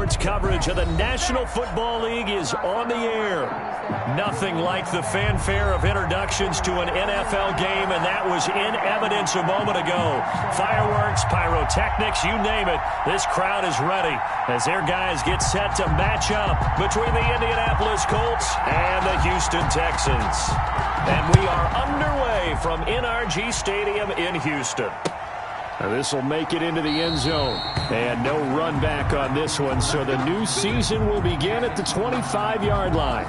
Sports coverage of the National Football League is on the air. Nothing like the fanfare of introductions to an NFL game, and that was in evidence a moment ago. Fireworks, pyrotechnics, you name it. This crowd is ready as their guys get set to match up between the Indianapolis Colts and the Houston Texans. And we are underway from NRG Stadium in Houston. Now this will make it into the end zone. And no run back on this one, so the new season will begin at the 25-yard line.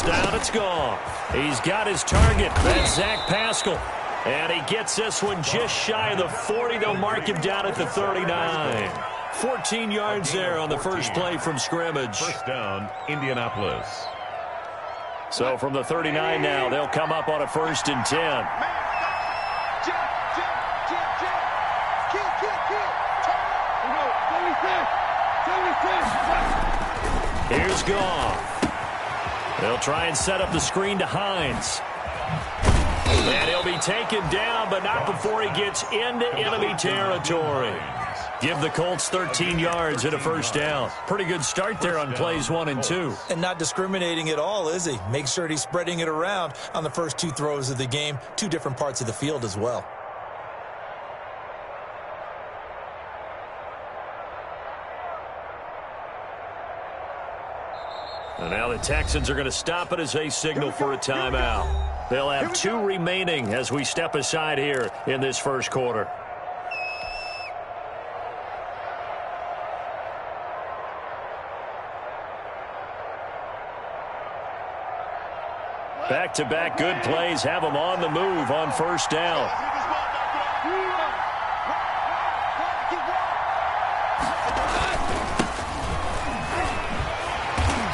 Down, it's gone. He's got his target. That's Zach Pascal. And he gets this one just shy of the 40. They'll mark him down at the 39. 14 yards there on the first play from scrimmage. First down, Indianapolis. So from the 39 now, they'll come up on a 1st and 10. Here's Goff. They'll try and set up the screen to Hines. And he'll be taken down, but not before he gets into enemy territory. Give the Colts 13 yards and a first down. Pretty good start there on plays 1 and 2. And not discriminating at all, is he? Make sure he's spreading it around on the first 2 throws of the game. 2 different parts of the field as well. And now the Texans are going to stop it as they signal for a timeout. They'll have 2 remaining as we step aside here in this first quarter. Back-to-back good plays have them on the move on first down.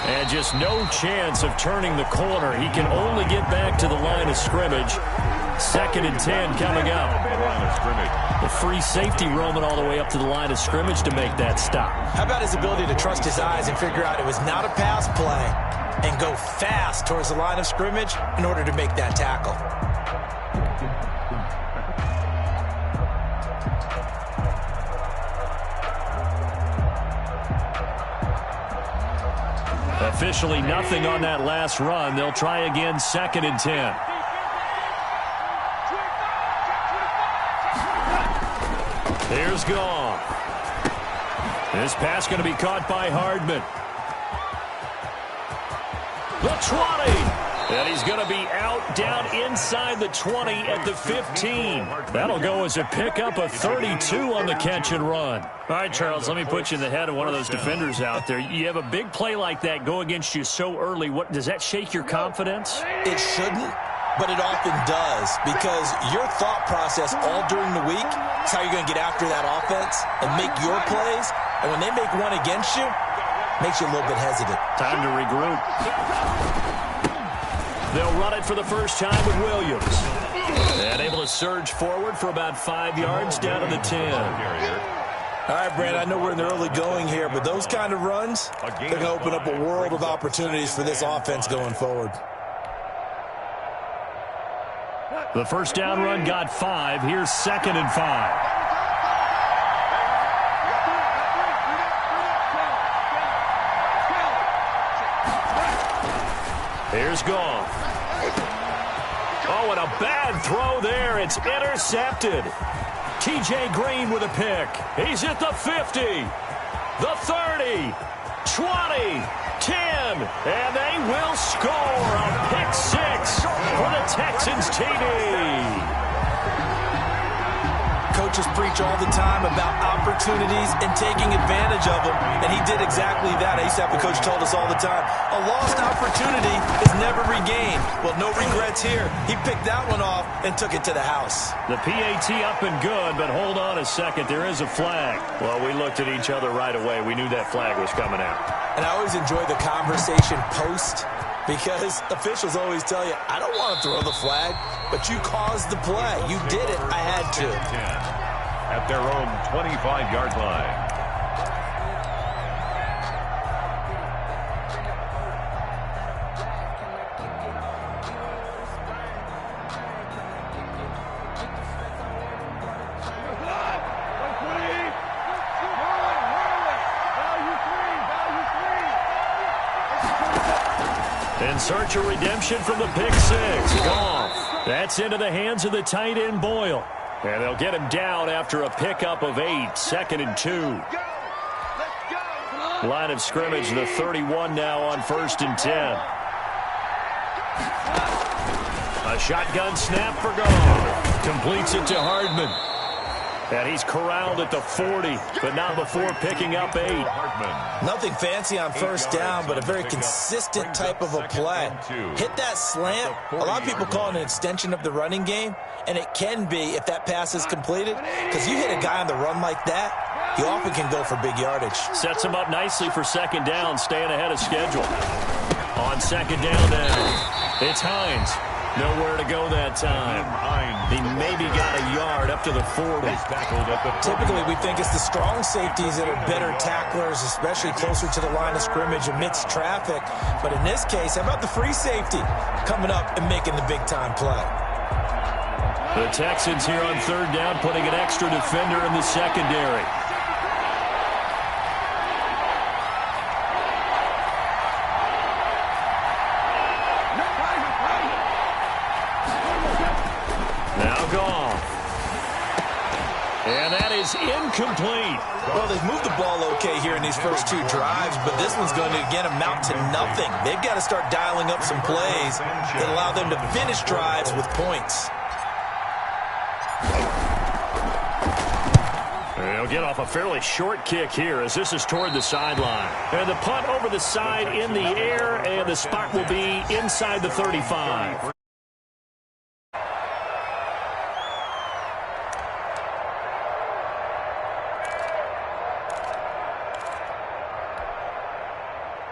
And just no chance of turning the corner. He can only get back to the line of scrimmage. 2nd and 10 coming up. The free safety roaming all the way up to the line of scrimmage to make that stop. How about his ability to trust his eyes and figure out it was not a pass play and go fast towards the line of scrimmage in order to make that tackle. Officially nothing on that last run. They'll try again 2nd and 10. Here's Goff. This pass going to be caught by Hardman. The 20. And he's going to be out down inside the 20 at the 15. That'll go as a pickup of 32 on the catch and run. All right, Charles, let me put you in the head of one of those defenders out there. You have a big play like that go against you so early. What does that shake your confidence? It shouldn't, but it often does, because your thought process all during the week is how you're going to get after that offense and make your plays. And when they make one against you, it makes you a little bit hesitant. Time to regroup. They'll run it for the first time with Williams. And able to surge forward for about 5 yards down to the 10. All right, Brand, I know we're in the early going here, but those kind of runs, they're going to open up a world of opportunities for this offense going forward. The first down run got 5. Here's 2nd and 5. Here's Goff. Oh, and a bad throw there. It's intercepted. T.J. Green with a pick. He's at the 50, the 30, 20, 10, and they will score a pick 6 for the Texans TD. coaches preach all the time about opportunities and taking advantage of them, and he did exactly that. I used to have a coach told us all the time, a lost opportunity is never regained. Well, no regrets here. He picked that one off and took it to the house. The PAT up and good, but hold on a second. There is a flag. Well, we looked at each other right away. We knew that flag was coming out. And I always enjoy the conversation post, because officials always tell you, I don't want to throw the flag, but you caused the play. You did it. I had to. At their own 25-yard line. In search of redemption from the pick six. Goff. That's into the hands of the tight end, Boyle. And they'll get him down after a pickup of 8, 2nd and 2. Line of scrimmage, the 31 now on 1st and 10. A shotgun snap for Goff. Completes it to Hardman. And he's corralled at the 40, but not before picking up 8. Nothing fancy on first down, but a very consistent type of a play. Hit that slant. A lot of people call it an extension of the running game, and it can be if that pass is completed, because you hit a guy on the run like that, he often can go for big yardage. Sets him up nicely for 2nd down, staying ahead of schedule. On 2nd down now, it's Hines. Nowhere to go that time. He maybe got a yard up to the 40. Typically, we think it's the strong safeties that are better tacklers, especially closer to the line of scrimmage amidst traffic. But in this case, how about the free safety coming up and making the big-time play? The Texans here on 3rd down, putting an extra defender in the secondary. And that is incomplete. Well, they've moved the ball okay here in these first 2 drives, but this one's going to, again, amount to nothing. They've got to start dialing up some plays that allow them to finish drives with points. They'll get off a fairly short kick here as this is toward the sideline. And the punt over the side in the air, and the spot will be inside the 35.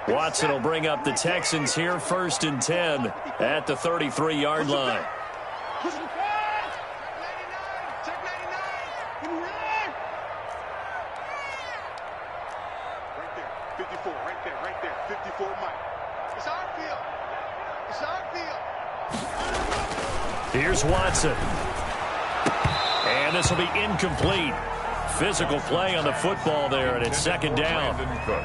Watson will bring up the Texans here, 1st and 10 at the 33-yard line. Right there, 54, Mike. It's our field. It's our field. Here's Watson. And this will be incomplete. Physical play on the football there, and it's 2nd down.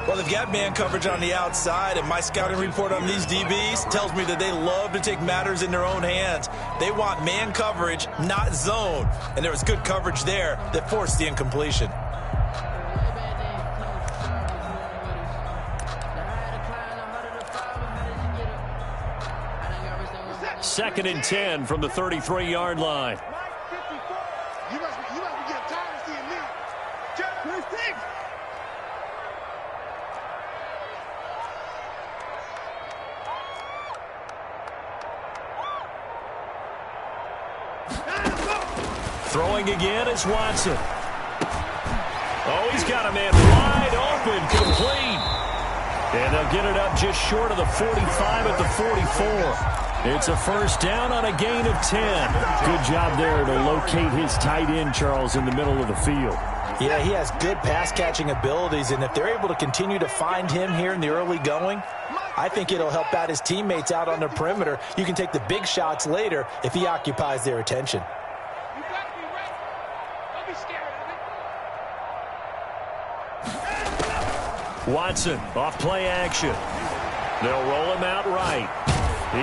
Well, they've got man coverage on the outside, and my scouting report on these DBs tells me that they love to take matters in their own hands. They want man coverage, not zone. And there was good coverage there that forced the incompletion. Second and 10 from the 33-yard line. You must be getting tired of seeing me. Throwing again is Watson. Oh, he's got a man wide open, complete. And they'll get it up just short of the 45 at the 44. It's a 1st down on a gain of 10. Good job there to locate his tight end, Charles, in the middle of the field. Yeah, he has good pass-catching abilities, and if they're able to continue to find him here in the early going, I think it'll help out his teammates out on the perimeter. You can take the big shots later if he occupies their attention. You got to be ready. Don't be scared of it. Watson off play action. They'll roll him out right.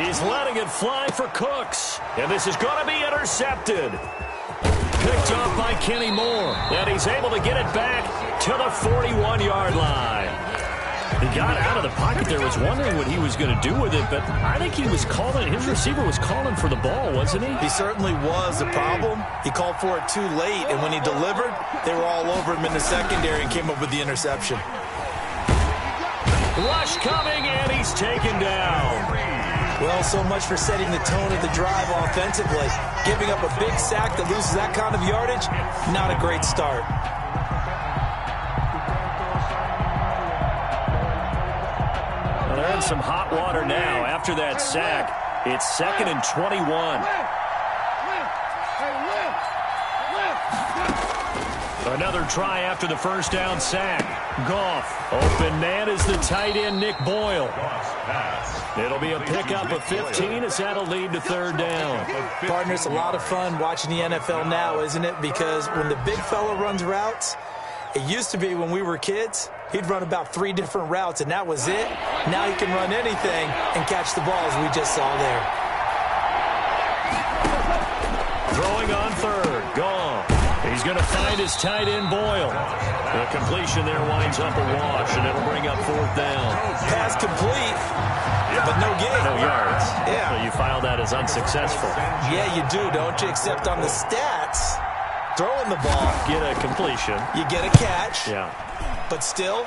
He's letting it fly for Cooks. And this is going to be intercepted. Picked off by Kenny Moore. And he's able to get it back to the 41-yard line. He got out of the pocket there, was wondering what he was going to do with it, but I think he was calling, his receiver was calling for the ball, wasn't he? He certainly was. The problem, he called for it too late, and when he delivered, they were all over him in the secondary and came up with the interception. Rush coming, and he's taken down. Well, so much for setting the tone of the drive offensively. Giving up a big sack that loses that kind of yardage, not a great start. Well, they're in some hot water now. After that sack, it's 2nd and 21. Another try after the first down sack. Goff. Open man is the tight end, Nick Boyle. It'll be a pickup of 15 as that'll lead to 3rd down. Partner, it's a lot of fun watching the NFL now, isn't it? Because when the big fella runs routes, it used to be when we were kids, he'd run about 3 different routes, and that was it. Now he can run anything and catch the ball, as we just saw there. Throwing on 3rd. Goff. He's going to find his tight end, Boyle. The completion there winds up a wash, and it'll bring up 4th down. Pass complete, but no gain. No yards. Yeah. So you file that as unsuccessful. Yeah, you do, don't you? Except on the stats, throwing the ball. Get a completion. You get a catch. Yeah. But still,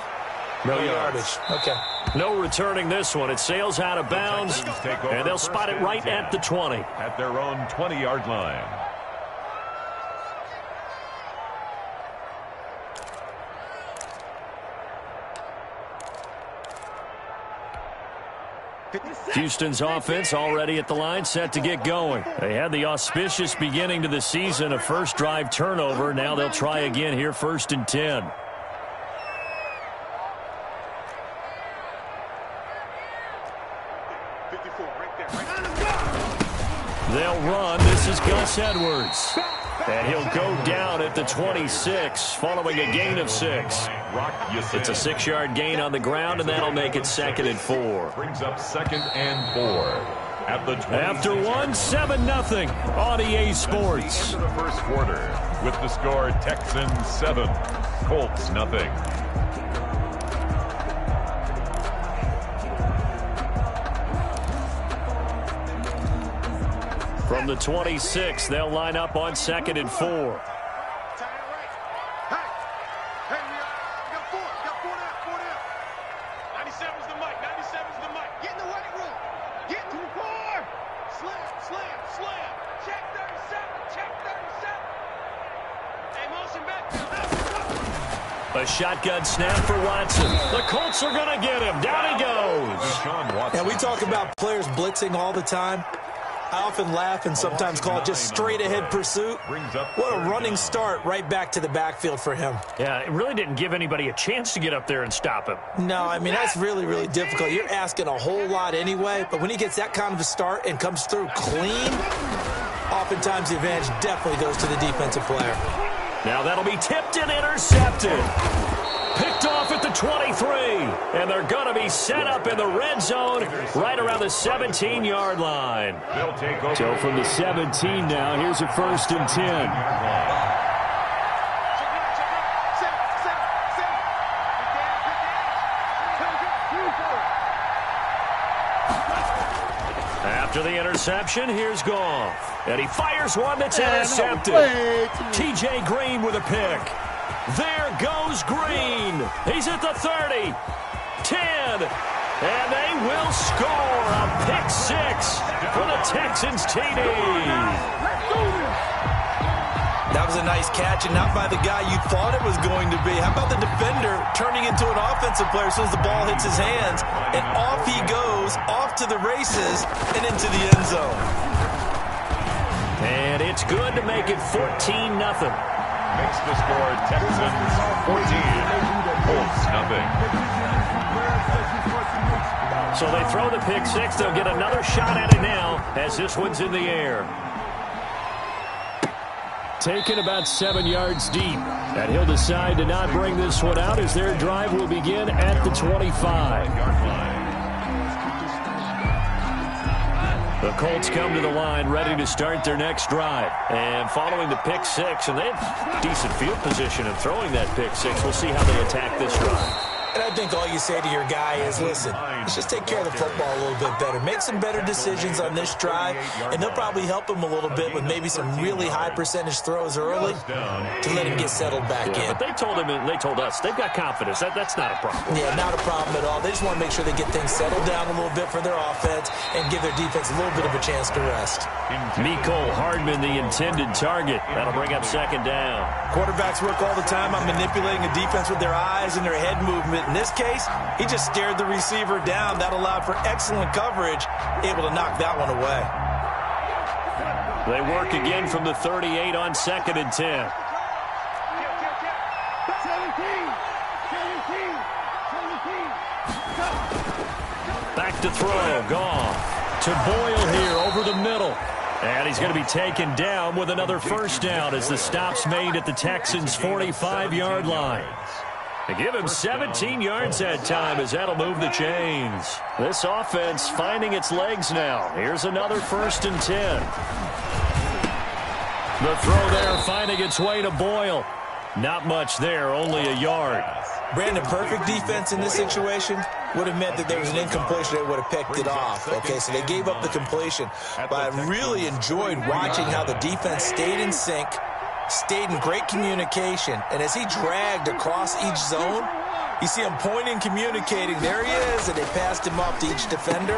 no yardage. Okay. No returning this one. It sails out of bounds, and they'll spot it right at the 20. At their own 20-yard line. Houston's offense already at the line, set to get going. They had the auspicious beginning to the season, a first drive turnover. Now they'll try again here, 1st and 10. They'll run. This is Gus Edwards. And he'll go down at the 26, following a gain of 6. It's a 6-yard gain on the ground, and that'll make it 2nd and 4. Brings up 2nd and 4. At the After 7-0 on EA Sports. The first quarter with the score Texans 7, Colts 0. From the 26, they'll line up on 2nd and 4. A shotgun snap for Watson. The Colts are going to get him. Down he goes. And we talk about players blitzing all the time. I often laugh and sometimes call it just straight-ahead pursuit. What a running start right back to the backfield for him. Yeah, it really didn't give anybody a chance to get up there and stop him. No, I mean, that's really, really difficult. You're asking a whole lot anyway, but when he gets that kind of a start and comes through clean, oftentimes the advantage definitely goes to the defensive player. Now that'll be tipped and intercepted. Picked off at the 23, and they're going to be set up in the red zone right around the 17-yard line. So from the 17 now, here's a 1st and 10. After the interception, here's Goff. And he fires one that's intercepted. T.J. Green with a pick. There goes Green. He's at the 30, 10, and they will score a pick 6 for the Texans TD. That was a nice catch, and not by the guy you thought it was going to be. How about the defender turning into an offensive player as soon as the ball hits his hands, and off he goes, off to the races, and into the end zone. And it's good to make it 14-0. Makes the score Texans 14, Colts 0. So they throw the pick 6. They'll get another shot at it now as this one's in the air. Taken about 7 yards deep. And he'll decide to not bring this one out as their drive will begin at the 25. The Colts come to the line ready to start their next drive. And following the pick 6, and they have decent field position in throwing that pick 6. We'll see how they attack this drive. And I think all you say to your guy is, listen, let's just take care of the football a little bit better. Make some better decisions on this drive, and they'll probably help him a little bit with maybe some really high percentage throws early to let him get settled back in. But they told him, and they told us, they've got confidence. That's not a problem. Yeah, not a problem at all. They just want to make sure they get things settled down a little bit for their offense and give their defense a little bit of a chance to rest. Mecole Hardman, the intended target. That'll bring up second down. Quarterbacks work all the time on manipulating a defense with their eyes and their head movement. In this case, he just stared the receiver down. That allowed for excellent coverage, able to knock that one away. They work again from the 38 on 2nd and 10. Back to throw, gone. To Boyle here over the middle. And he's going to be taken down with another first down as the stop's made at the Texans' 45-yard line. They give him 17 yards that time as that'll move the chains. This offense finding its legs now. Here's another 1st and 10. The throw there finding its way to Boyle. Not much there, only a yard. Brandon, perfect defense in this situation would have meant that there was an incompletion that would have picked it off. Okay, so they gave up the completion. But I really enjoyed watching how the defense stayed in sync, stayed in great communication. And as he dragged across each zone, you see him pointing, communicating. There he is, and they passed him off to each defender.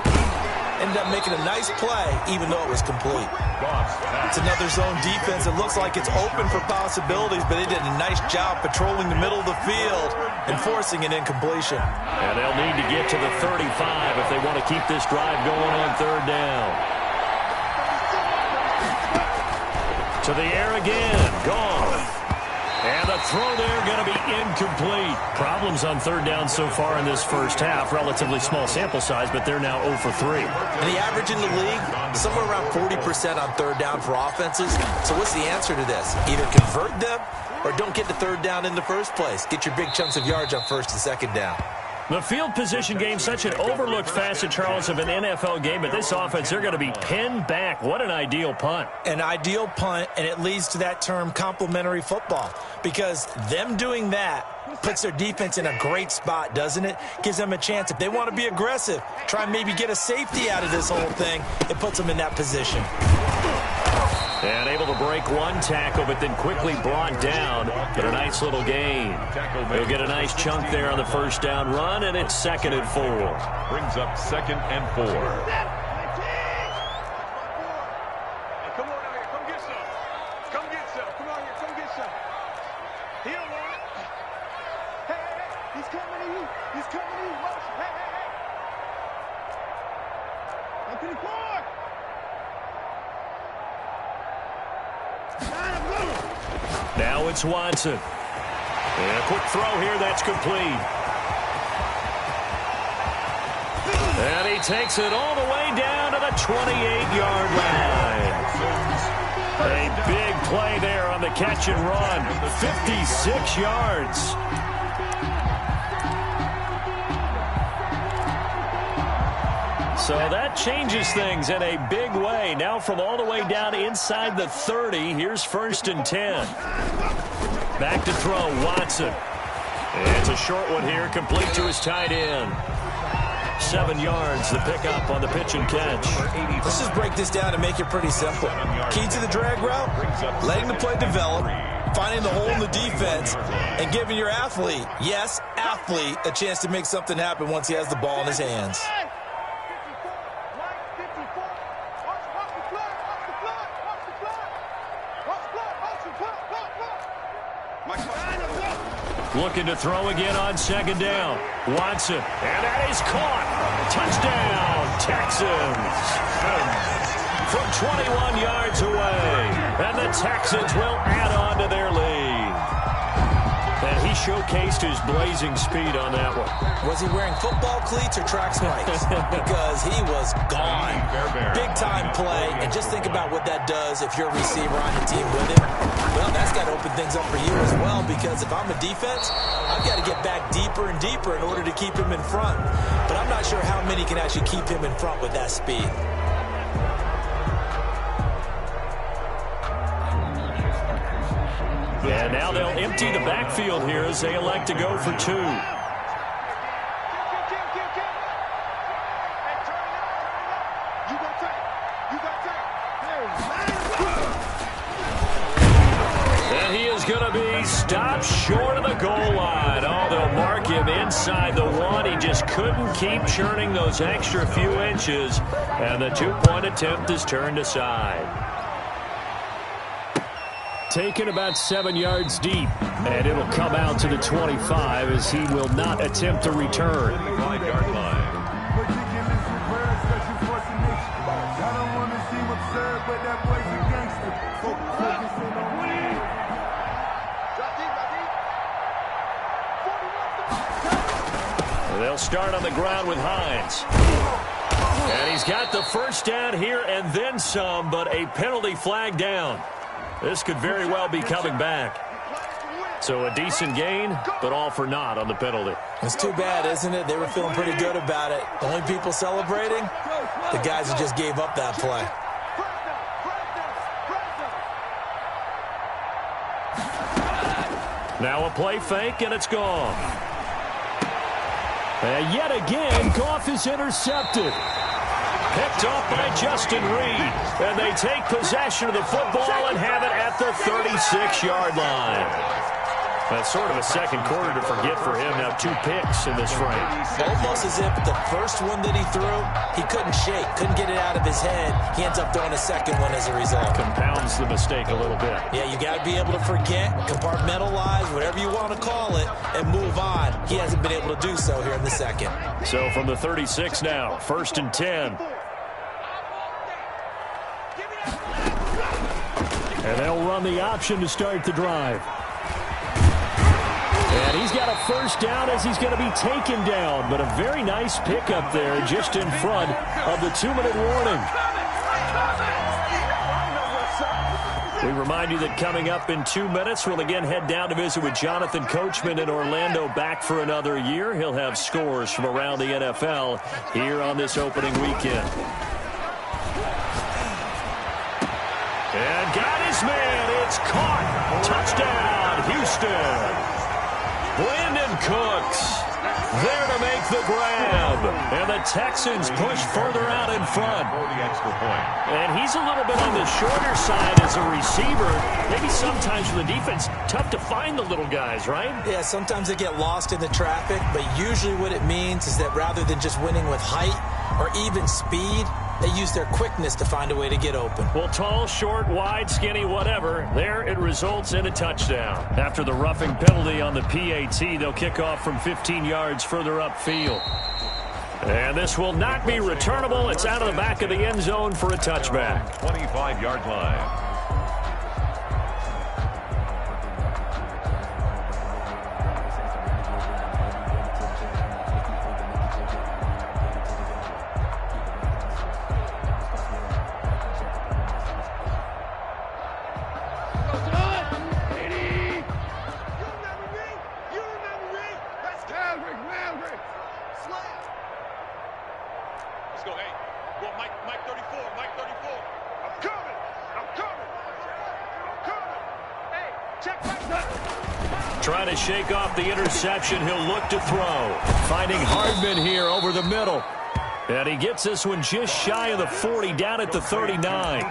Ended up making a nice play, even though it was complete. It's another zone defense. It looks like it's open for possibilities, but they did a nice job patrolling the middle of the field and forcing an incompletion. And they'll need to get to the 35 if they want to keep this drive going on 3rd down. To the air again. Gone. And the throw there going to be incomplete. Problems on 3rd down so far in this first half. Relatively small sample size, but they're now 0 for 3. And the average in the league, somewhere around 40% on 3rd down for offenses. So what's the answer to this? Either convert them or don't get the 3rd down in the first place. Get your big chunks of yards on 1st and 2nd down. The field position game, such an overlooked facet, Charles, of an NFL game. But this offense, they're going to be pinned back. What an ideal punt. An ideal punt, and it leads to that term complementary football. Because them doing that puts their defense in a great spot, doesn't it? Gives them a chance. If they want to be aggressive, try and maybe get a safety out of this whole thing, it puts them in that position. And able to break one tackle, but then quickly brought down. But a nice little gain. They'll get a nice chunk there on the 1st down run, and it's 2nd and 4. Brings up 2nd and 4. Hey, come on out here. Come get some. Come get some. Come on here. Come get some. He don't want it. Hey, hey, hey. He's coming to you. He's coming to you. Motion. Hey, hey, hey. Up to the court. Now it's Watson. And a quick throw here, that's complete. And he takes it all the way down to the 28-yard line. A big play there on the catch and run. 56 yards. So that changes things in a big way. Now from all the way down inside the 30, here's 1st and 10. Back to throw, Watson. It's a short one here, complete to his tight end. 7 yards, the pickup on the pitch and catch. Let's just break this down and make it pretty simple. Key to the drag route, letting the play develop, finding the hole in the defense, and giving your athlete, yes, athlete, a chance to make something happen once he has the ball in his hands. Looking to throw again on 2nd down. Watson, and that is caught. Touchdown, Texans. From 21 yards away. And the Texans will add on to their lead. And he showcased his blazing speed on that one. Was he wearing football cleats or track spikes? Because he was gone. Big-time play. And just think about what that does if you're a receiver on the team with him. Well, that's got to open things up for you as well, because if I'm a defense, I've got to get back deeper and deeper in order to keep him in front. But I'm not sure how many can actually keep him in front with that speed. And now they'll empty the backfield here as they elect to go for 2. is going to be stopped short of the goal line. Oh, they'll mark him inside the one. He just couldn't keep churning those extra few inches, and the two-point attempt is turned aside. Taken about 7 yards deep, and it'll come out to the 25 as he will not attempt to return. 5-yard line. They'll start on the ground with Hines. And he's got the first down here and then some, but a penalty flag down. This could very well be coming back. So a decent gain, but all for naught on the penalty. It's too bad, isn't it? They were feeling pretty good about it. The only people celebrating, the guys who just gave up that play. Now a play fake, and it's gone. And yet again, Goff is intercepted. Picked off by Justin Reed. And they take possession of the football and have it at the 36-yard line. That's sort of a second quarter to forget for him. Now 2 picks in this frame. Almost as if the first one that he threw, he couldn't shake, couldn't get it out of his head. He ends up throwing a second one as a result. Compounds the mistake a little bit. Yeah, you got to be able to forget, compartmentalize, whatever you want to call it, and move on. He hasn't been able to do so here in the second. So from the 36 now, 1st and 10. And they'll run the option to start the drive. And he's got a first down as he's going to be taken down. But a very nice pickup there just in front of the 2-minute warning. We remind you that coming up in 2 minutes, we'll again head down to visit with Jonathan Coachman in Orlando, back for another year. He'll have scores from around the NFL here on this opening weekend. And got his man. It's caught. Touchdown, Houston. Brandon Cooks there to make the grab. And the Texans push further out in front. For the extra point. And he's a little bit on the shorter side as a receiver. Maybe sometimes for the defense, tough to find the little guys, right? Yeah, sometimes they get lost in the traffic, but usually what it means is that rather than just winning with height or even speed, they use their quickness to find a way to get open. Well, tall, short, wide, skinny, whatever, there it results in a touchdown. After the roughing penalty on the PAT, they'll kick off from 15 yards further upfield. And this will not be returnable. It's out of the back of the end zone for a touchback. 25-yard line. Trying to shake off the interception. He'll look to throw. Finding Hardman here over the middle. And he gets this one just shy of the 40, down at the 39.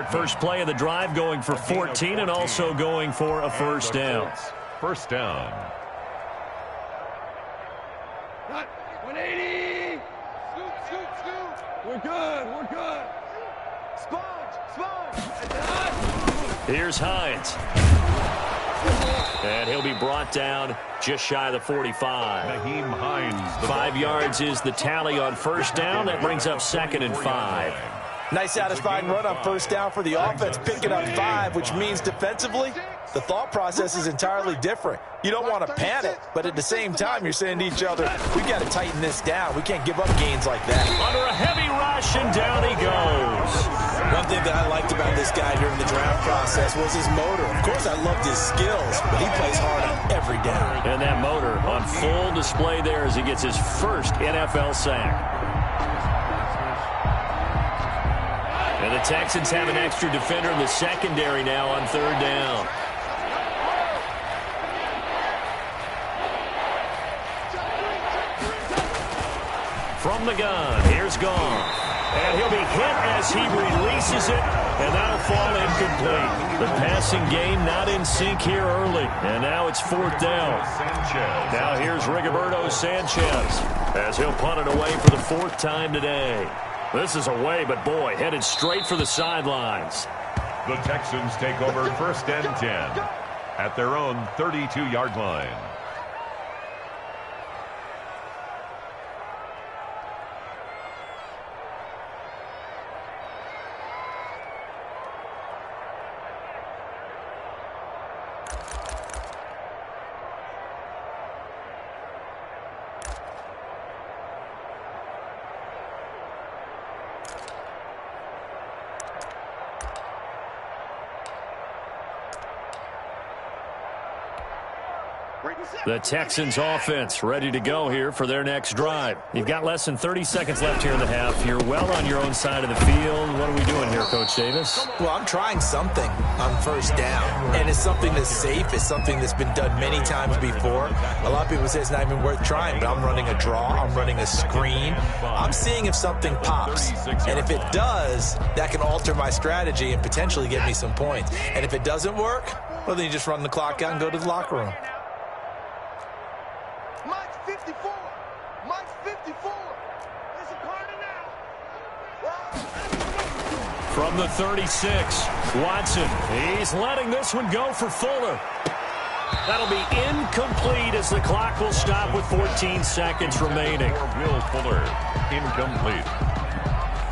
First play of the drive, going for 14 and also going for a first down. First down. 180. Scoot. We're good. Sponge. Here's Hines. And he'll be brought down just shy of the 45. Naheem Hines. 5 yards is the tally on first down. That brings up 2nd and 5. Nice satisfying run on first down for the offense, picking up 5, which means defensively, the thought process is entirely different. You don't want to panic, but at the same time, you're saying to each other, we've got to tighten this down. We can't give up gains like that. Under a heavy rush, and down he goes. One thing that I liked about this guy during the draft process was his motor. Of course, I loved his skills, but he plays hard on every down. And that motor on full display there as he gets his first NFL sack. And the Texans have an extra defender in the secondary now on third down. From the gun, here's Goff. And he'll be hit as he releases it, and that'll fall incomplete. The passing game not in sync here early, and now it's 4th down. Now here's Rigoberto Sanchez as he'll punt it away for the 4th time today. This is away, but boy, headed straight for the sidelines. The Texans take over 1st and 10 at their own 32-yard line. The Texans offense ready to go here for their next drive. You've got less than 30 seconds left here in the half. You're well on your own side of the field. What are we doing here, Coach Davis? Well, I'm trying something on 1st down, and it's something that's safe. It's something that's been done many times before. A lot of people say it's not even worth trying, but I'm running a draw. I'm running a screen. I'm seeing if something pops, and if it does, that can alter my strategy and potentially get me some points. And if it doesn't work, well, then you just run the clock out and go to the locker room. Mike's 54. Mike's 54. It's a corner now. From the 36, Watson. He's letting this one go for Fuller. That'll be incomplete as the clock will stop with 14 seconds remaining. Will Fuller, incomplete.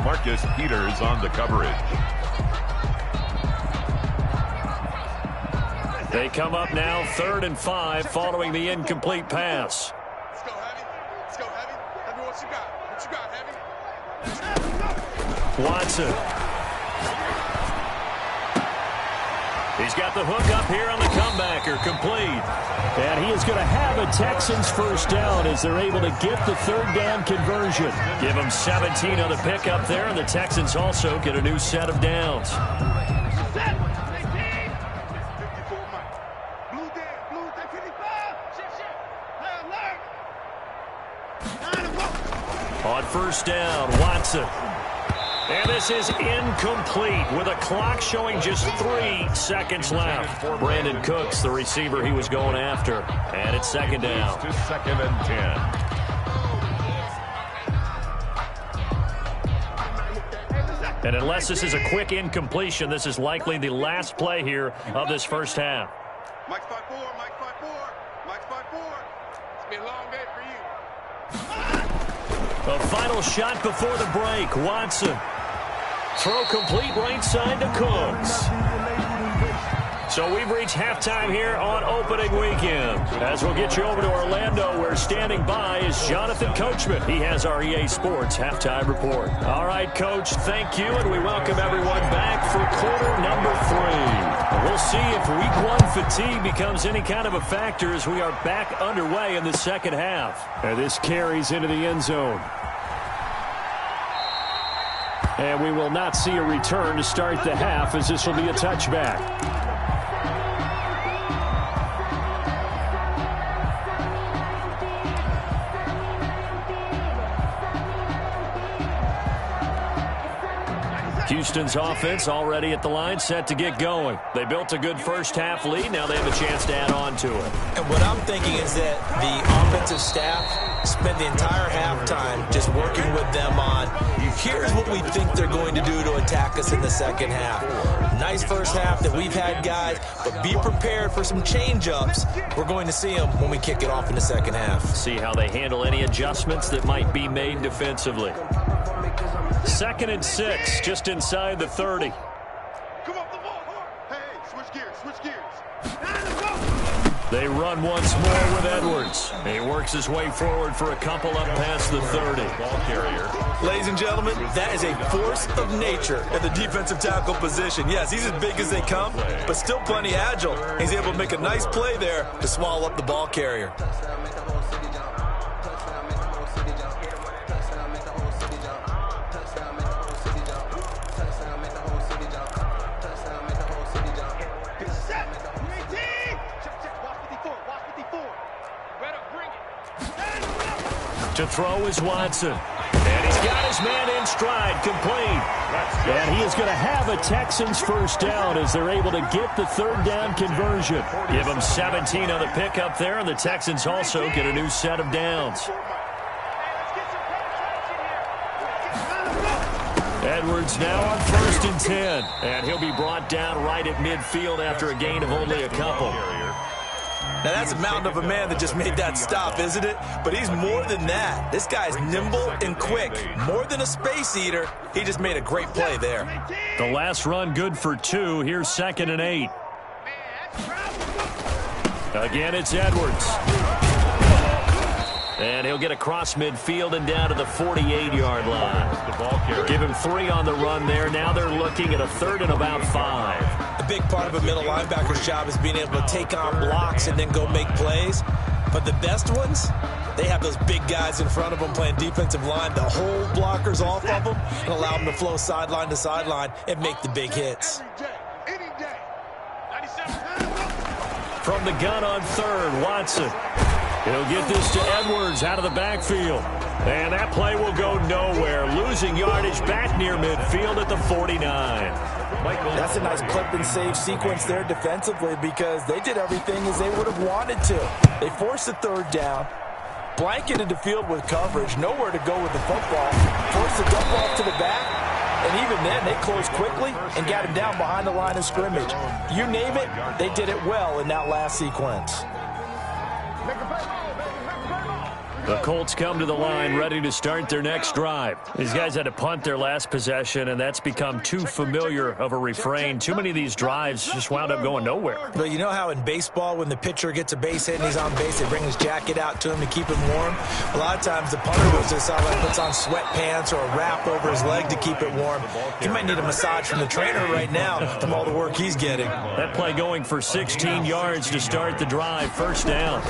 Marcus Peters on the coverage. They come up now 3rd and 5 following the incomplete pass. Let's go, Heavy. Let's go, Heavy. Heavy, what you got? What you got, Heavy? Watson. He's got the hook up here on the comebacker, complete. And he is going to have a Texans 1st down as they're able to get the 3rd down conversion. Give them 17 on the pickup there, and the Texans also get a new set of downs. On 1st down, Watson. And this is incomplete with a clock showing just 3 seconds left. Brandon Cooks, the receiver he was going after. And it's 2nd down. To 2nd and 10. And unless this is a quick incompletion, this is likely the last play here of this 1st half. Mike's 5'4", Mike's 5'4", Mike's 5'4". It's been a long day for you. The final shot before the break. Watson. Throw complete right side to Cooks. So we've reached halftime here on opening weekend. As we'll get you over to Orlando, where standing by is Jonathan Coachman. He has our EA Sports halftime report. All right, Coach, thank you, and we welcome everyone back for quarter number 3. We'll see if week 1 fatigue becomes any kind of a factor as we are back underway in the 2nd half. And this carries into the end zone. And we will not see a return to start the half, as this will be a touchback. Houston's offense already at the line, set to get going. They built a good 1st half lead. Now they have a chance to add on to it. And what I'm thinking is that the offensive staff spent the entire halftime just working with them on, here's what we think they're going to do to attack us in the 2nd half. Nice 1st half that we've had, guys, but be prepared for some change-ups. We're going to see them when we kick it off in the 2nd half. See how they handle any adjustments that might be made defensively. 2nd and 6, just inside the 30. Come off the ball. Hey, switch gears, switch gears. They run once more with Edwards. He works his way forward for a couple up past the 30. Ball carrier. Ladies and gentlemen, that is a force of nature at the defensive tackle position. Yes, he's as big as they come, but still plenty agile. He's able to make a nice play there to swallow up the ball carrier. To throw is Watson. And He's got his man in stride, complete. And he is going to have a Texans first down as they're able to get the third down conversion. Give them 17 on the pickup there, and the Texans also get a new set of downs. Edwards now on 1st and 10. And he'll be brought down right at midfield after a gain of only a couple. Now, that's a mountain of a man that just made that stop, isn't it? But he's more than that. This guy's nimble and quick. More than a space eater, he just made a great play there. The last run good for 2. Here's 2nd and 8. Again, it's Edwards. And he'll get across midfield and down to the 48-yard line. Give him 3 on the run there. Now they're looking at a 3rd and about 5. A big part of a middle linebacker's job is being able to take on blocks and then go make plays. But the best ones, they have those big guys in front of them playing defensive line that hold blockers off of them and allow them to flow sideline to sideline and make the big hits. From the gun on 3rd, Watson. He'll get this to Edwards out of the backfield. And that play will go nowhere. Losing yardage back near midfield at the 49. That's a nice clip and save sequence there defensively because they did everything as they would have wanted to. They forced the 3rd down, blanketed the field with coverage, nowhere to go with the football, forced the dump off to the back, and even then they closed quickly and got him down behind the line of scrimmage. You name it, they did it well in that last sequence. The Colts come to the line ready to start their next drive. These guys had to punt their last possession, and that's become too familiar of a refrain. Too many of these drives just wound up going nowhere. But you know how in baseball, when the pitcher gets a base hit and he's on base, they bring his jacket out to him to keep him warm? A lot of times the punter goes to the sideline, puts on sweatpants or a wrap over his leg to keep it warm. He might need a massage from the trainer right now from all the work he's getting. That play going for 16 yards to start the drive. First down.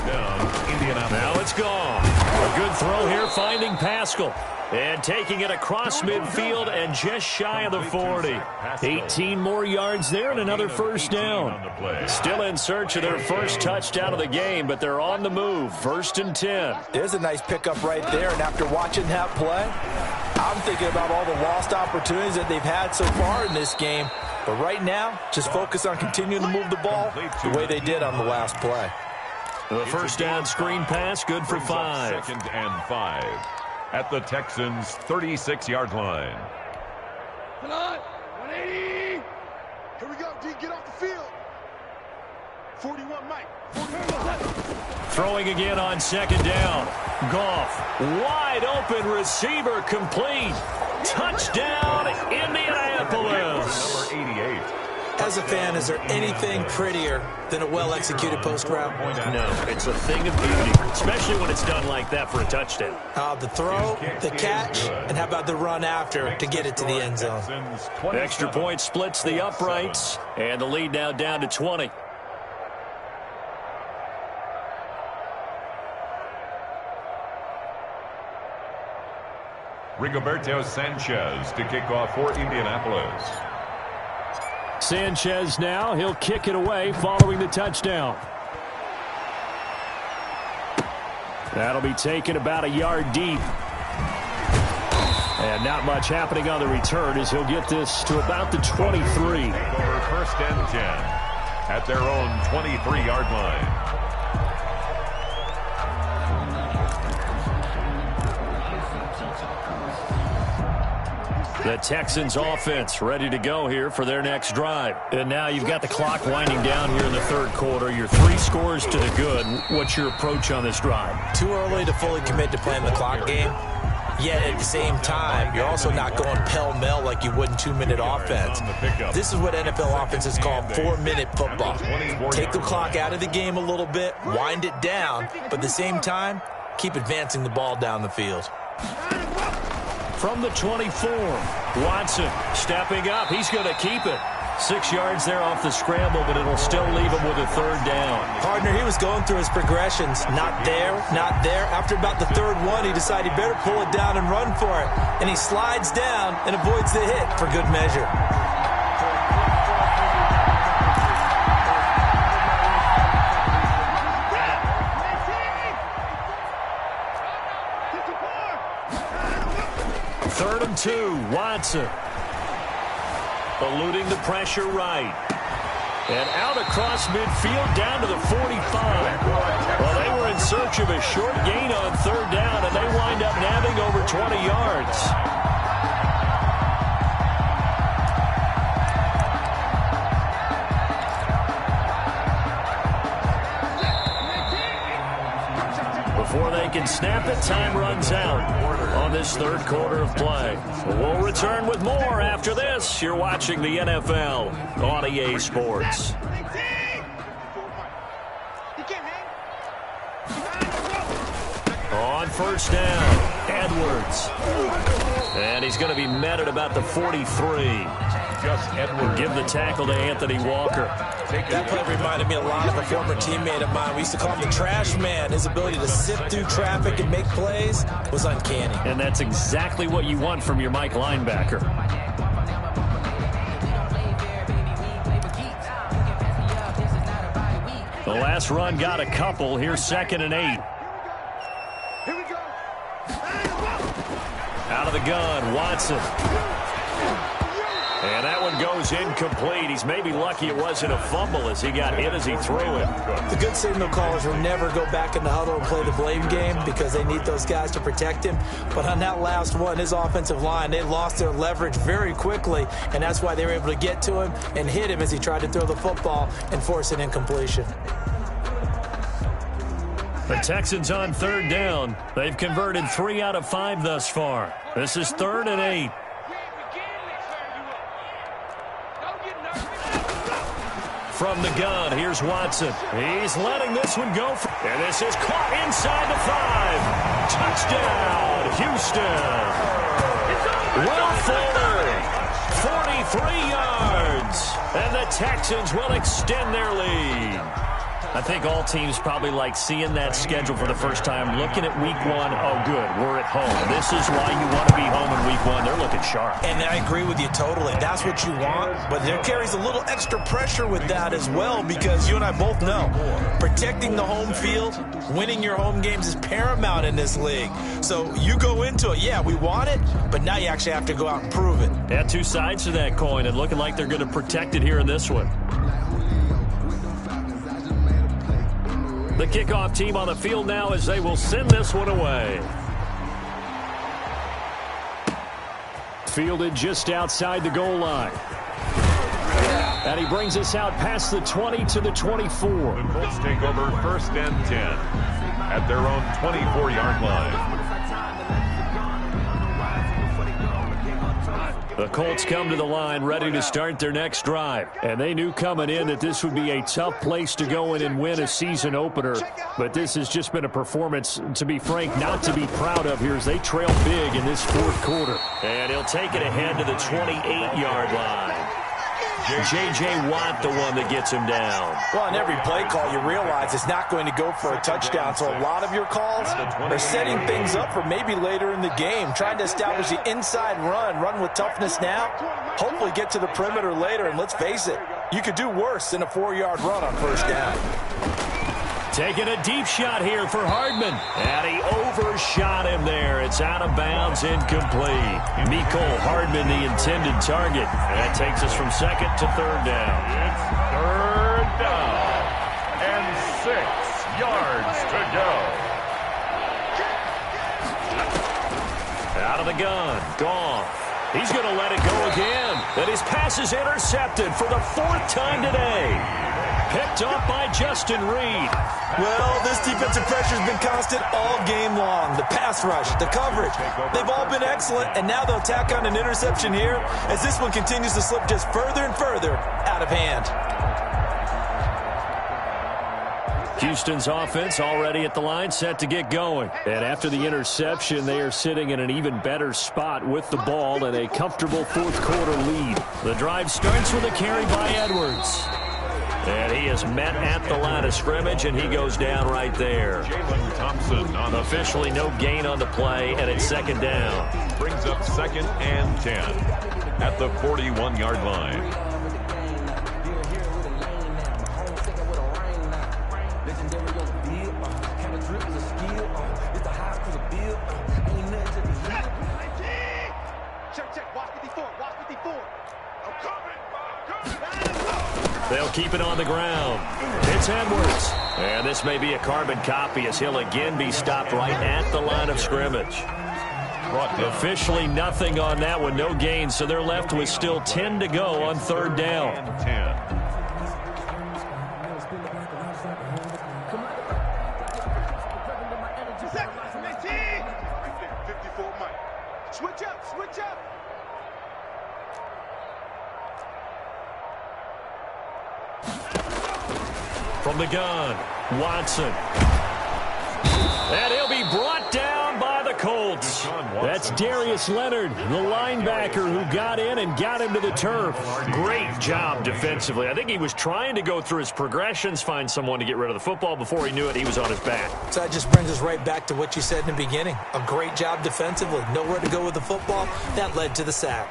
Now it's gone. A good throw here, finding Pascal. And taking it across midfield and just shy of the 40. 18 more yards there and another first down. Still in search of their first touchdown of the game, but they're on the move. 1st and 10. There's a nice pickup right there, and after watching that play, I'm thinking about all the lost opportunities that they've had so far in this game. But right now, just focus on continuing to move the ball the way they did on the last play. The first down screen pass, good for 5. 2nd and 5 at the Texans' 36-yard line. Come on, 180. Here we go, D, get off the field. 41, Mike. 41. Throwing again on 2nd down. Goff, wide open receiver, complete. Touchdown, Indianapolis. Number 88. As a fan, is there anything prettier than a well-executed post route? No, it's a thing of beauty, especially when it's done like that for a touchdown. The throw, the catch, and how about the run after to get it to the end zone? Extra point splits the uprights, and the lead now down to 20. Rigoberto Sanchez to kick off for Indianapolis. Sanchez now, he'll kick it away following the touchdown. That'll be taken about a yard deep. And not much happening on the return as he'll get this to about the 23. Over 1st and 10 at their own 23-yard line. The Texans offense ready to go here for their next drive. And now you've got the clock winding down here in the 3rd quarter. You're 3 scores to the good. What's your approach on this drive? Too early to fully commit to playing the clock game. Yet at the same time, you're also not going pell-mell like you would in 2-minute offense. This is what NFL offenses call 4-minute football. Take the clock out of the game a little bit, wind it down, but at the same time, keep advancing the ball down the field. From the 24, Watson stepping up. He's going to keep it. 6 yards there off the scramble, but it'll still leave him with a 3rd down. Partner, he was going through his progressions. Not there, not there. After about the 3rd one, he decided he better pull it down and run for it. And he slides down and avoids the hit for good measure. 3rd and 2. Watson. Eluding the pressure right. And out across midfield down to the 45. Well, they were in search of a short gain on 3rd down, and they wind up nabbing over 20 yards. Before they can snap it, time runs out on this 3rd quarter of play. We'll return with more after this. You're watching the NFL on EA Sports. On 1st down, Edwards. And he's going to be met at about the 43. Just Edwards. Give the tackle to Anthony Walker. That play reminded me a lot of a former teammate of mine. We used to call him the trash man. His ability to sift through traffic and make plays was uncanny. And that's exactly what you want from your Mike linebacker. The last run got a couple. Here's 2nd and 8. Out of the gun, Watson. And that one goes incomplete. He's maybe lucky it wasn't a fumble as he got hit as he threw it. The good signal callers will never go back in the huddle and play the blame game because they need those guys to protect him. But on that last one, his offensive line, they lost their leverage very quickly, and that's why they were able to get to him and hit him as he tried to throw the football and force an incompletion. The Texans on 3rd down. They've converted 3 out of 5 thus far. This is 3rd and 8. From the gun, here's Watson. He's letting this one go. And this is caught inside the 5. Touchdown, Houston. Will Fuller, 43 yards. And the Texans will extend their lead. I think all teams probably like seeing that schedule for the first time, looking at week 1. Oh, good, we're at home. This is why you want to be home in week 1. They're looking sharp. And I agree with you totally. That's what you want. But there carries a little extra pressure with that as well because you and I both know protecting the home field, winning your home games is paramount in this league. So you go into it, yeah, we want it, but now you actually have to go out and prove it. Yeah, 2 sides to that coin, and looking like they're going to protect it here in this one. The kickoff team on the field now as they will send this one away. Fielded just outside the goal line. And he brings us out past the 20 to the 24. The Colts take over 1st and 10 at their own 24-yard line. The Colts come to the line ready to start their next drive. And they knew coming in that this would be a tough place to go in and win a season opener. But this has just been a performance, to be frank, not to be proud of here as they trail big in this 4th quarter. And he'll take it ahead to the 28-yard line. J.J. Watt, the one that gets him down. Well, on every play call, you realize it's not going to go for a touchdown. So a lot of your calls are setting things up for maybe later in the game, trying to establish the inside run with toughness now, hopefully get to the perimeter later. And let's face it, you could do worse than a 4-yard run on 1st down. Taking a deep shot here for Hardman. And he overshot him there. It's out of bounds, incomplete. Mecole Hardman, the intended target. And that takes us from 2nd to 3rd down. It's 3rd down and 6 yards to go. Out of the gun, Goff. He's going to let it go again. And his pass is intercepted for the 4th time today. Picked off by Justin Reed. Well, this defensive pressure has been constant all game long. The pass rush, the coverage, they've all been excellent, and now they'll tack on an interception here as this one continues to slip just further and further out of hand. Houston's offense already at the line, set to get going. And after the interception, they are sitting in an even better spot with the ball and a comfortable 4th quarter lead. The drive starts with a carry by Edwards. And he is met at the line of scrimmage, and he goes down right there. Jalen Thompson on officially no gain on the play, and it's 2nd down. Brings up 2nd and 10 at the 41-yard line. Check. Watch 54. Watch 54. I'm coming. They'll keep it on the ground. It's Edwards. And this may be a carbon copy as he'll again be stopped right at the line of scrimmage. Officially nothing on that one, no gain, so they're left with still 10 to go on third down. 10. Switch up. From the gun, Watson. And he'll be brought down by the Colts. That's Darius Leonard, the linebacker who got in and got him to the turf. Great job defensively. I think he was trying to go through his progressions, find someone to get rid of the football. Before he knew it, he was on his back. So that just brings us right back to what you said in the beginning. A great job defensively. Nowhere to go with the football. That led to the sack.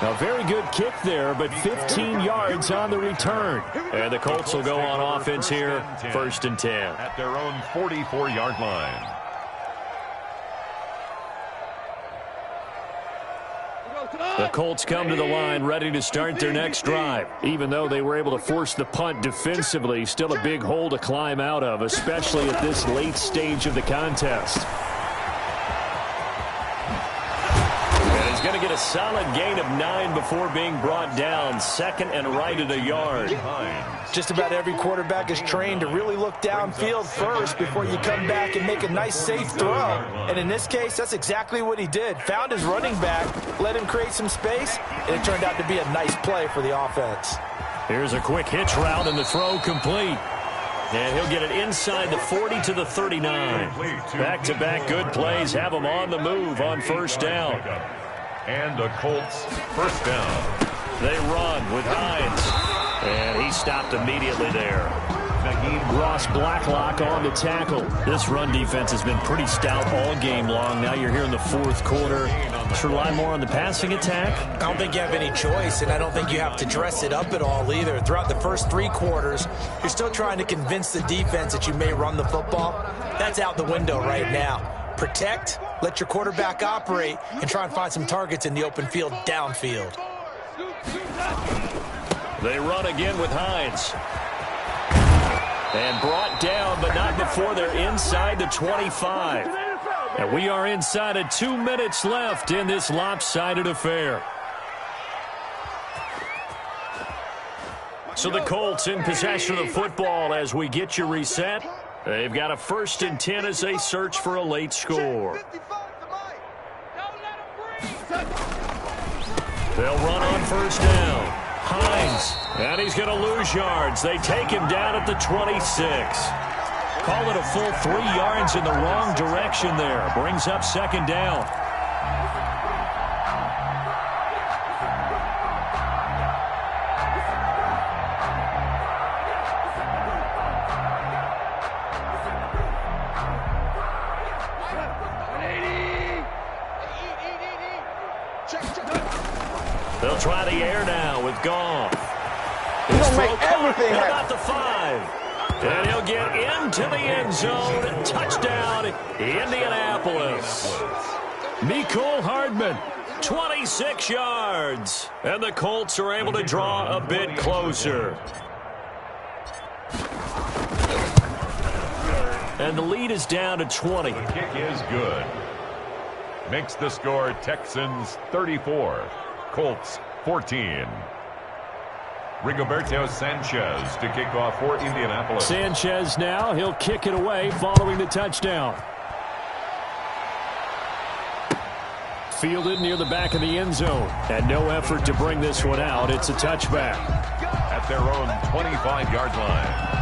A very good kick there, but 15 yards on the return. And the Colts will go on offense here, 1st and 10. At their own 44-yard line. The Colts come to the line ready to start their next drive. Even though they were able to force the punt defensively, still a big hole to climb out of, especially at this late stage of the contest. He's going to get a solid gain of 9 before being brought down. 2nd and right at a yard. Just about every quarterback is trained to really look downfield first before you come back and make a nice, safe throw. And in this case, that's exactly what he did. Found his running back, let him create some space, and it turned out to be a nice play for the offense. Here's a quick hitch route, and the throw complete. And he'll get it inside the 40 to the 39. Back-to-back good plays have him on the move on 1st down. And the Colts 1st down. They run with Hines. And he stopped immediately there. Ross Blacklock on the tackle. This run defense has been pretty stout all game long. Now you're here in the 4th quarter. Should rely more on the passing attack? I don't think you have any choice, and I don't think you have to dress it up at all either. Throughout the first 3 quarters, you're still trying to convince the defense that you may run the football. That's out the window right now. Protect, let your quarterback operate, and try and find some targets in the open field downfield. They run again with Hines. And brought down, but not before they're inside the 25. And we are inside of 2 minutes left in this lopsided affair. So the Colts in possession of the football as we get you reset. They've got a 1st and 10 as they search for a late score. They'll run on 1st down. Hines, and he's going to lose yards. They take him down at the 26. Call it a full 3 yards in the wrong direction there. Brings up 2nd down. They'll try the air now with Goff. He's going to make everything happen. About the 5. And he'll get into the end zone. Touchdown, Indianapolis. Mecole Hardman, 26 yards. And the Colts are able to draw a bit closer. And the lead is down to 20. The kick is good. Makes the score Texans 34. Colts 14. Rigoberto Sanchez to kick off for Indianapolis. Sanchez now, he'll kick it away following the touchdown. Fielded near the back of the end zone. And no effort to bring this one out. It's a touchback. At their own 25-yard line.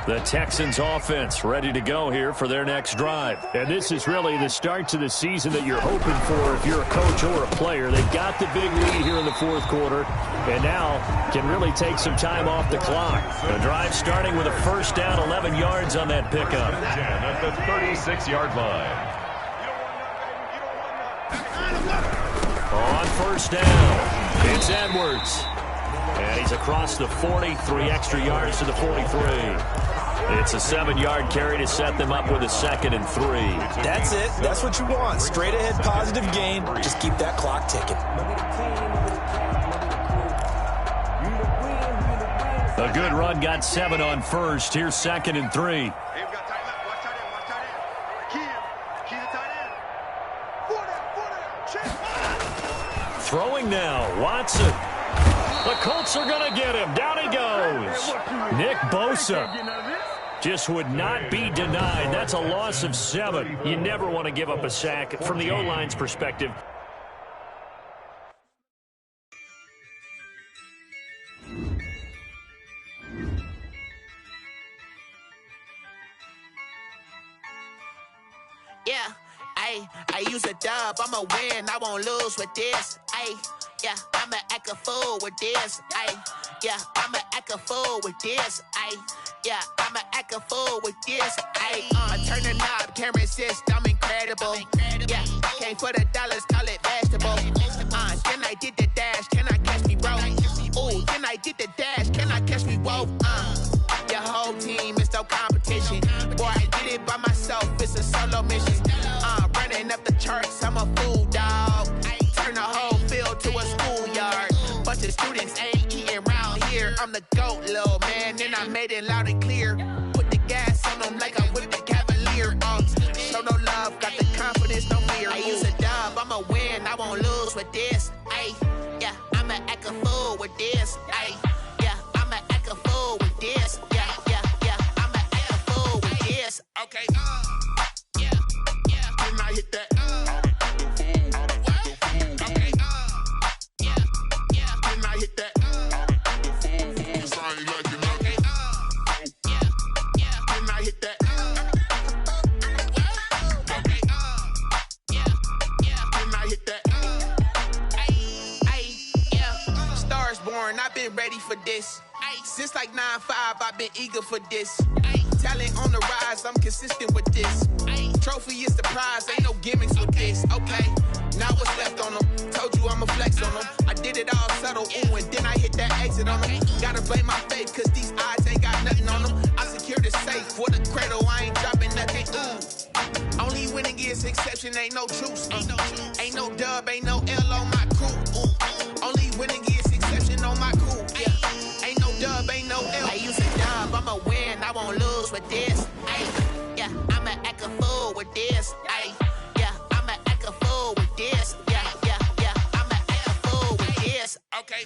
The Texans offense ready to go here for their next drive. And this is really the start to the season that you're hoping for if you're a coach or a player. They've got the big lead here in the 4th quarter. And now can really take some time off the clock. The drive starting with a first down, 11 yards on that pickup. 10 at the 36-yard line. On first down, it's Edwards. And he's across the 40, 3 extra yards to the 43. It's a 7-yard carry to set them up with a 2nd and 3. That's it. That's what you want. Straight ahead positive gain. Just keep that clock ticking. A good run got 7 on first. Here's 2nd and 3. Throwing now, Watson. The Colts are going to get him. Down he goes. Nick Bosa just would not be denied. That's a loss of 7. You never want to give up a sack from the O-line's perspective. Yeah, I use a dub, I'ma win, I won't lose with this. Yeah, I'ma act a fool with this. Yeah, I'ma act a fool with this. Yeah, I'ma act a fool with this. Turn the knob, can't resist, I'm incredible. Yeah, came for the dollars, call it vegetable. Then I did the dash, can I catch me, bro? Ooh, then I did the dash, can I catch me, whoa? Your whole team is no competition. Boy, I did it by myself, it's a solo mission. Running up the charts, I'm a fool, dog. Turn the whole field to a schoolyard. Bunch of students ain't eating round here. I'm the GOAT, little man, and I made it loud and clear. Put the gas on them like I'm with the Cavalier. Show no love, got the confidence, no fear. I use a dub, I'ma win, I won't lose with this. Yeah, I'ma act a fool with this. Yeah, I'ma act a fool with this. Yeah, I'ma act a fool with this. Okay, yeah, can I hit that? Okay, yeah, can I hit that? Cause I ain't like it. Okay, yeah, can I hit that? Okay, yeah, can I hit that? Yeah, stars born, I've been ready for this. Since like 9-5, I've been eager for this. Talent on the rise, I'm consistent with this. Trophy is the prize, ain't no gimmicks with this. Okay, now what's left on them? Told you I'ma flex on them. I did it all subtle, ooh, and then I hit that exit on them. Gotta blame my faith, cause these odds ain't got nothing on them. I secure the safe for the cradle, I ain't dropping nothing, ooh. Only winning is exception, ain't no truce. Ain't no dub, ain't no L on my crew. Ooh. Only winning is exception on my crew. Yeah, ain't no dub, ain't no L. I use a dub, I'ma win, I won't lose with this. Yeah, I'ma act a fool with this. Yeah, I'ma act a fool with this. Yeah, I'ma act a fool with this. Okay,